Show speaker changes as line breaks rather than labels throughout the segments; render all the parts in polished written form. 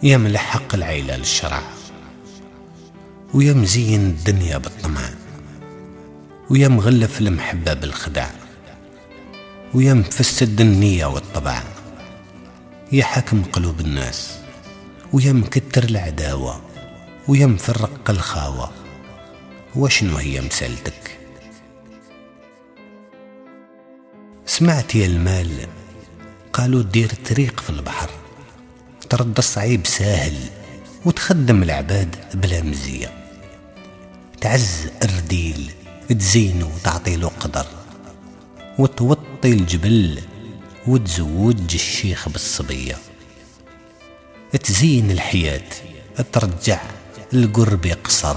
يا ملحق العيلة للشرع، ويا مزين الدنيا بالطمع، ويا مغلف المحبة بالخدع، ويا مفسد النية والطبع، يا حاكم قلوب الناس، ويا مكتر العداوة، ويا مفرق الخاوة. وشنو هي مسالتك؟ سمعت يا المال قالوا دير طريق في البحر، ترد الصعيب ساهل وتخدم العباد بلا مزية، تعز الرديل تزينه وتعطيله قدر، وتوطي الجبل وتزوج الشيخ بالصبية، تزين الحياة ترجع القرب يقصر،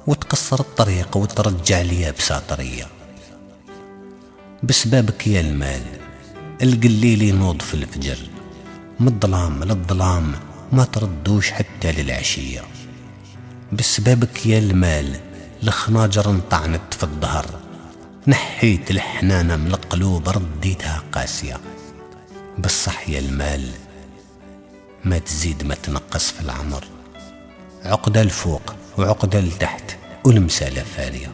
وتقصر الطريق وترجع اليابسة طرية. بسبابك يا المال القليل ينوض في الفجر، من الظلام للظلام ما تردوش حتى للعشية. بسبابك يا المال الخناجر انطعنت في الظهر، نحيت الحنانة من القلوب رديتها قاسية. بالصح يا المال ما تزيد ما تنقص في العمر، عقدة لفوق وعقدة لتحت والمسالة فارية.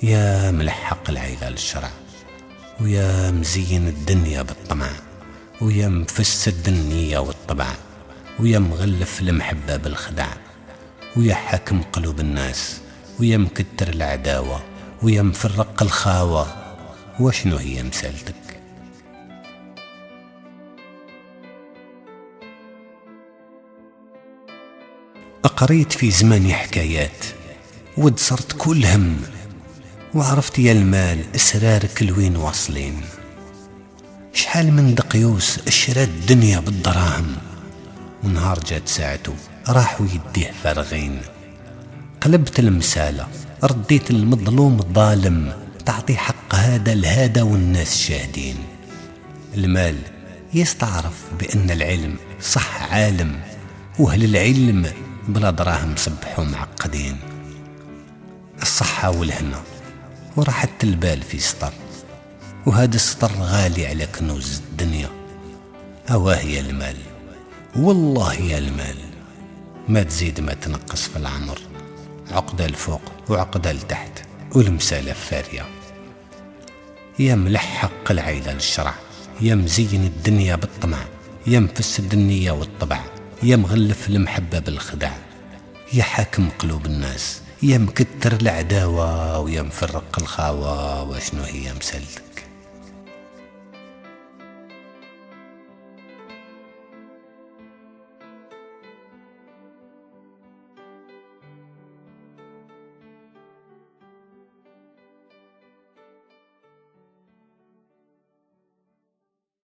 يا ملحق العيلة للشرع، ويا مزين الدنيا بالطمع، ويا مفسد النية والطبع، ويا مغلف المحبة بالخدع، ويا حاكم قلوب الناس، ويا مكتر العداوة، ويا مفرق الخاوة. وشنو هي مسالتك؟ قريت في زماني حكايات ودصرت كل هم، وعرفت يا المال اسرارك لوين واصلين. شحال من دقيوس اشرى الدنيا بالدراهم، ونهار جات ساعته راحوا يديه فارغين. قلبت المسالة رديت المظلوم الظالم، تعطي حق هذا لهذا والناس شاهدين. المال يستعرف بأن العلم صح عالم، وأهل العلم بلا دراهم صبحوا معقدين. الصحة والهنا وراحة البال في سطر، وهذا السطر غالي على كنوز الدنيا. أواه يا المال، والله يا المال ما تزيد ما تنقص في العمر، عقدة لفوق وعقدة لتحت والمسالة فارية. يا ملحق العيلة للشرع، يا مزين الدنيا بالطمع، يا مفسد النية والطبع، يا مغلف المحبة بالخدع، يا حاكم قلوب الناس، يا مكتر العداوة، ويا مفرق الخاوة. وشنو هي مسالتك؟